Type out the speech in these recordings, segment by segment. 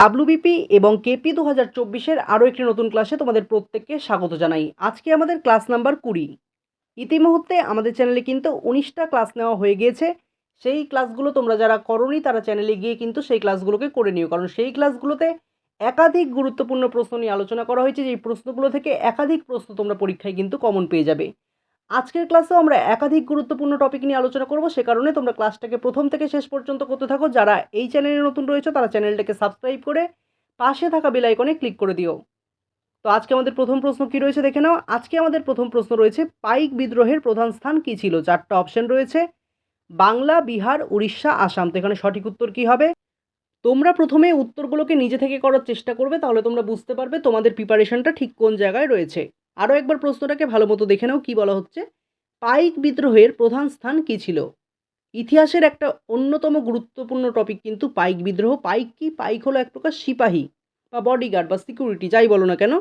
WBP এবং KP 2024-এর আরও একটি নতুন ক্লাসে তোমাদের প্রত্যেককে স্বাগত জানাই। আজকে আমাদের ক্লাস নাম্বার 20। ইতিমধ্যে আমাদের চ্যানেলে কিন্তু 19টা ক্লাস নেওয়া হয়ে গিয়েছে। সেই ক্লাসগুলো তোমরা যারা করোনি তারা চ্যানেলে গিয়ে কিন্তু সেই ক্লাসগুলোকে করে নিও, কারণ সেই ক্লাসগুলোতে একাধিক গুরুত্বপূর্ণ প্রশ্ন নিয়ে আলোচনা করা হয়েছে। যেই প্রশ্নগুলো থেকে একাধিক প্রশ্ন তোমরা পরীক্ষায় কিন্তু কমন পেয়ে যাবে। আজকের ক্লাসেও আমরা একাধিক গুরুত্বপূর্ণ টপিক নিয়ে আলোচনা করব, সে কারণে তোমরা ক্লাসটাকে প্রথম থেকে শেষ পর্যন্ত করতে থাকো। যারা এই চ্যানেলে নতুন রয়েছে তারা চ্যানেলটাকে সাবস্ক্রাইব করে পাশে থাকা বেল আইকনে ক্লিক করে দিও। তো আজকে আমাদের প্রথম প্রশ্ন কি রয়েছে দেখে নাও। আজকে আমাদের প্রথম প্রশ্ন রয়েছে, পাইক বিদ্রোহের প্রধান স্থান কি ছিল? 4টা অপশন রয়েছে, বাংলা, বিহার, উড়িষ্যা, আসাম। তো এখানে সঠিক উত্তর কি হবে? তোমরা প্রথমে উত্তরগুলোকে নিজে থেকে করার চেষ্টা করবে, তাহলে তোমরা বুঝতে পারবে তোমাদের প্রিপারেশনটা ঠিক কোন জায়গায় রয়েছে। আরও একবার প্রশ্নটাকে ভালো মতো দেখে নাও কি বলা হচ্ছে। পাইক বিদ্রোহের প্রধান স্থান কি ছিল? ইতিহাসের একটা অন্যতম গুরুত্বপূর্ণ টপিক কিন্তু পাইক বিদ্রোহ। পাইক কি? পাইক হলো এক প্রকার সিপাহী বা বডিগার্ড বা সিকিউরিটি, যাই বলো না কেন।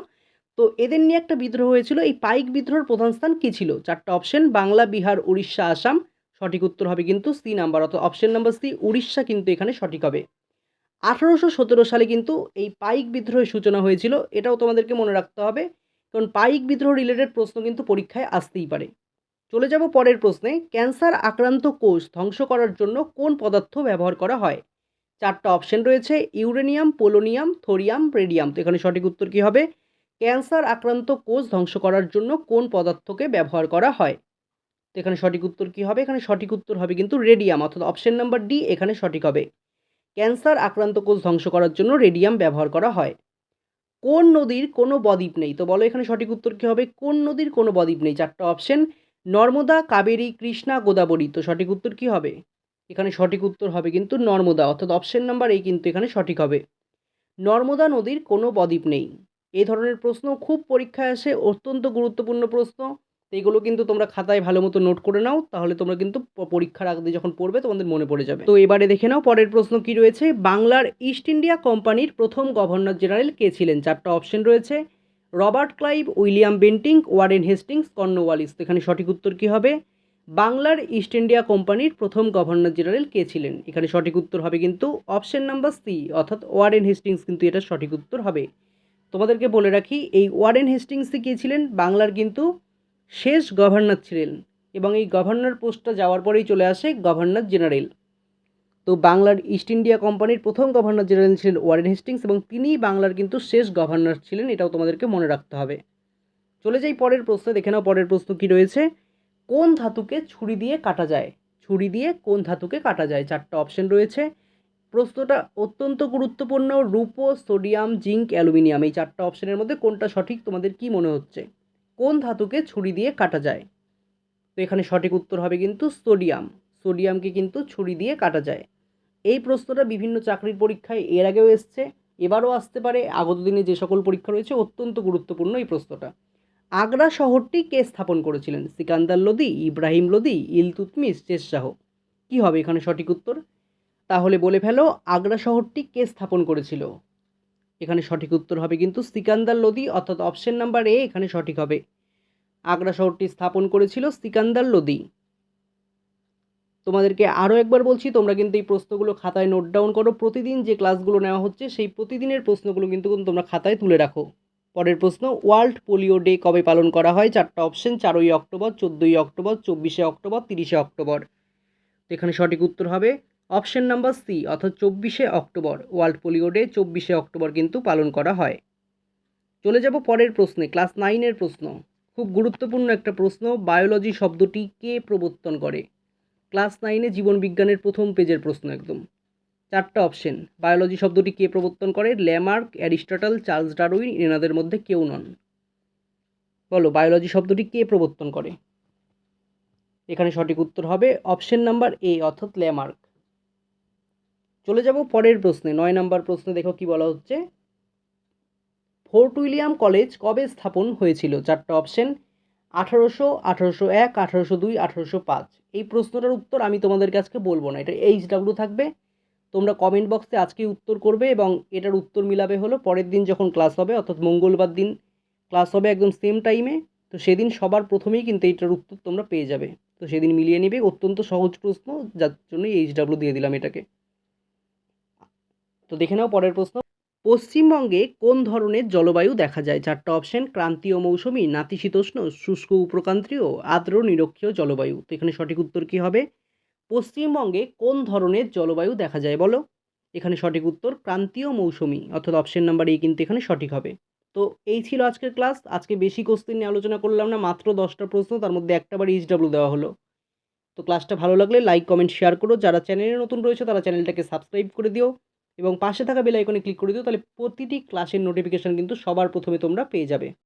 তো এদের নিয়ে একটা বিদ্রোহ হয়েছিল। এই পাইক বিদ্রোহের প্রধান স্থান কী ছিল? 4টা অপশন, বাংলা, বিহার, উড়িষ্যা, আসাম। সঠিক উত্তর হবে কিন্তু সি নাম্বার, অর্থাৎ অপশন নাম্বার সি, উড়িষ্যা কিন্তু এখানে সঠিক হবে। 1817 সালে কিন্তু এই পাইক বিদ্রোহের সূচনা হয়েছিল, এটাও তোমাদেরকে মনে রাখতে হবে, কারণ পাইক বিদ্রোহ রিলেটেড প্রশ্ন কিন্তু পরীক্ষায় আসতেই পারে। চলে যাব পরের প্রশ্নে। ক্যান্সার আক্রান্ত কোষ ধ্বংস করার জন্য কোন পদার্থ ব্যবহার করা হয়? 4টা অপশন রয়েছে, ইউরেনিয়াম, পোলোনিয়াম, থোরিয়াম, রেডিয়াম। তো এখানে সঠিক উত্তর কী হবে? ক্যান্সার আক্রান্ত কোষ ধ্বংস করার জন্য কোন পদার্থকে ব্যবহার করা হয়? তো এখানে সঠিক উত্তর কী হবে? এখানে সঠিক উত্তর হবে কিন্তু রেডিয়াম, অর্থাৎ অপশন নাম্বার ডি এখানে সঠিক হবে। ক্যান্সার আক্রান্ত কোষ ধ্বংস করার জন্য রেডিয়াম ব্যবহার করা হয়। কোন নদীর কোনো বদ্বীপ নেই? তো বলো এখানে সঠিক উত্তর কী হবে? কোন নদীর কোনো বদ্বীপ নেই? 4টা অপশন, নর্মদা, কাবেরী, কৃষ্ণা, গোদাবরী। তো সঠিক উত্তর কী হবে? এখানে সঠিক উত্তর হবে কিন্তু নর্মদা, অর্থাৎ অপশন নাম্বার এই কিন্তু এখানে সঠিক হবে। নর্মদা নদীর কোনো বদ্বীপ নেই। এই ধরনের প্রশ্ন খুব পরীক্ষায় আসে, অত্যন্ত গুরুত্বপূর্ণ প্রশ্ন। তো এগুলো কিন্তু তোমরা খাতায় ভালো মতো নোট করে নাও, তাহলে তোমরা কিন্তু পরীক্ষার আগে যখন পড়বে তোমাদের মনে পড়ে যাবে। তো এবারে দেখে নাও পরের প্রশ্ন কি রয়েছে। বাংলার ইস্ট ইন্ডিয়া কোম্পানির প্রথম গভর্নর জেনারেল কে ছিলেন? 4টা অপশন রয়েছে, Robert Clive, William Bentinck, Warren Hastings, Cornwallis. তো এখানে সঠিক উত্তর কী হবে? বাংলার ইস্ট ইন্ডিয়া কোম্পানির প্রথম গভর্নর জেনারেল কে ছিলেন? এখানে সঠিক উত্তর হবে কিন্তু অপশন নাম্বার সি, অর্থাৎ ওয়ারেন হেস্টিংস কিন্তু এটা সঠিক উত্তর হবে। তোমাদেরকে বলে রাখি, এই ওয়ারেন হেস্টিংসই কে ছিলেন? বাংলার কিন্তু শেষ গভর্নর ছিলেন, এবং এই গভর্নর পোস্টটা যাওয়ার পরেই চলে আসে গভর্নর জেনারেল। তো বাংলার ইস্ট ইন্ডিয়া কোম্পানির প্রথম গভর্নর জেনারেল ছিলেন ওয়ারেন হেস্টিংস, এবং তিনিই বাংলার কিন্তু শেষ গভর্নর ছিলেন, এটাও তোমাদেরকে মনে রাখতে হবে। চলে যাই পরের প্রশ্নে, দেখে নাও পরের প্রশ্ন কী রয়েছে। কোন ধাতুকে ছুরি দিয়ে কাটা যায়? ছুরি দিয়ে কোন ধাতুকে কাটা যায়? 4টা অপশন রয়েছে। প্রশ্নটা অত্যন্ত গুরুত্বপূর্ণ। রূপো, সোডিয়াম, জিঙ্ক, অ্যালুমিনিয়াম। এই 4টা অপশনের মধ্যে কোনটা সঠিক তোমাদের কি মনে হচ্ছে? কোন ধাতুকে ছুরি দিয়ে কাটা যায়? তো এখানে সঠিক উত্তর হবে কিন্তু সোডিয়াম। সোডিয়ামকে কিন্তু ছুরি দিয়ে কাটা যায়। এই প্রশ্নটা বিভিন্ন চাকরির পরীক্ষায় এর আগেও এসছে, এবারও আসতে পারে। আগত দিনে যে সকল পরীক্ষা রয়েছে অত্যন্ত গুরুত্বপূর্ণ এই প্রশ্নটা। আগ্রা শহরটি কে স্থাপন করেছিলেন? সিকান্দার লোদি, ইব্রাহিম লোদি, ইলতুৎমিশ, শেরশাহ। কী হবে এখানে সঠিক উত্তর? তাহলে বলে ফেলো, আগ্রা শহরটি কে স্থাপন করেছিল? এখানে সঠিক উত্তর হবে কিন্তু সিকান্দার লোদি, অর্থাৎ অপশন নাম্বার এ এখানে সঠিক হবে। আগ্রা শহরটি স্থাপন করেছিল সিকান্দার লোদি। তোমাদেরকে আরও একবার বলছি, তোমরা কিন্তু এই প্রশ্নগুলো খাতায় নোট ডাউন করো। প্রতিদিন যে ক্লাসগুলো নেওয়া হচ্ছে সেই প্রতিদিনের প্রশ্নগুলো কিন্তু তোমরা খাতায় তুলে রাখো। পরের প্রশ্ন, ওয়ার্ল্ড পোলিও ডে কবে পালন করা হয়? 4টা অপশন, 4ই অক্টোবর, 14ই অক্টোবর, 24শে অক্টোবর, 30শে অক্টোবর। তো এখানে সঠিক উত্তর হবে অপশন নাম্বার সি, অর্থাৎ 24শে অক্টোবর। ওয়ার্ল্ড পোলিও ডে 24শে অক্টোবর কিন্তু পালন করা হয়। চলে যাব পরের প্রশ্নে, ক্লাস 9-এর প্রশ্ন। খুব গুরুত্বপূর্ণ একটা প্রশ্ন, বায়োলজি শব্দটি কে প্রবর্তন করে? ক্লাস 9-এ জীবন বিজ্ঞানের প্রথম পেজের প্রশ্ন একদম। 4টা অপশন, বায়োলজি শব্দটি কে প্রবর্তন করে? ল্যামার্ক, অ্যারিস্টটল, চার্লস ডারউইন, এনাদের মধ্যে কেউ নন। বলো, বায়োলজি শব্দটি কে প্রবর্তন করে? এখানে সঠিক উত্তর হবে অপশন নাম্বার এ, অর্থাৎ ল্যামার্ক। চলে যাব পরের প্রশ্নে, 9 নম্বর প্রশ্নে। দেখো কি বলা হচ্ছে। ফোর্ট উইলিয়াম কলেজ কবে স্থাপন হয়েছিল? 4টা অপশন, 1800, 1801, 1802, 1805। এই প্রশ্নটার উত্তর আমি তোমাদেরকে আজকে বলবো না, এটা HW থাকবে। তোমরা কমেন্ট বক্সে আজকেই উত্তর করবে, এবং এটার উত্তর মিলাবে হলো পরের দিন যখন ক্লাস হবে, অর্থাৎ মঙ্গলবার দিন ক্লাস হবে একদম সেম টাইমে। তো সেদিন সবার প্রথমেই কিন্তু এইটার উত্তর তোমরা পেয়ে যাবে। তো সেদিন মিলিয়ে নেবে, অত্যন্ত সহজ প্রশ্ন, যার জন্য HW দিয়ে দিলাম এটাকে। তো দেখে নাও পরের প্রশ্ন। পশ্চিমবঙ্গে কোন ধরনের জলবায়ু দেখা যায়? 4টা অপশন: ক্রান্তীয় মৌসুমী, নাতিশীতোষ্ণ, শুষ্ক উপক্রান্তীয়, আর্দ্র নিরক্ষীয় জলবায়ু। তো এখানে সঠিক উত্তর কী হবে? পশ্চিমবঙ্গে কোন ধরনের জলবায়ু দেখা যায় বলো? এখানে সঠিক উত্তর ক্রান্তীয় মৌসুমী, অর্থাৎ অপশন নাম্বার এ কিন্তু এখানে সঠিক হবে। তো এই ছিল আজকের ক্লাস। আজকে বেশি কোশ্চেন নিয়ে আলোচনা করলাম না, মাত্র 10টা প্রশ্ন, তার মধ্যে একটা বার এইচডব্লিউ দেওয়া হলো। তো ক্লাসটা ভালো লাগলে লাইক, কমেন্ট, শেয়ার করো। যারা চ্যানেলে নতুন রয়েছে তারা চ্যানেলটাকে সাবস্ক্রাইব করে দিও এবং পাশে থাকা বেল আইকনে ক্লিক করে দিও, তাহলে প্রতিটি ক্লাসের নোটিফিকেশান কিন্তু সবার প্রথমে তোমরা পেয়ে যাবে।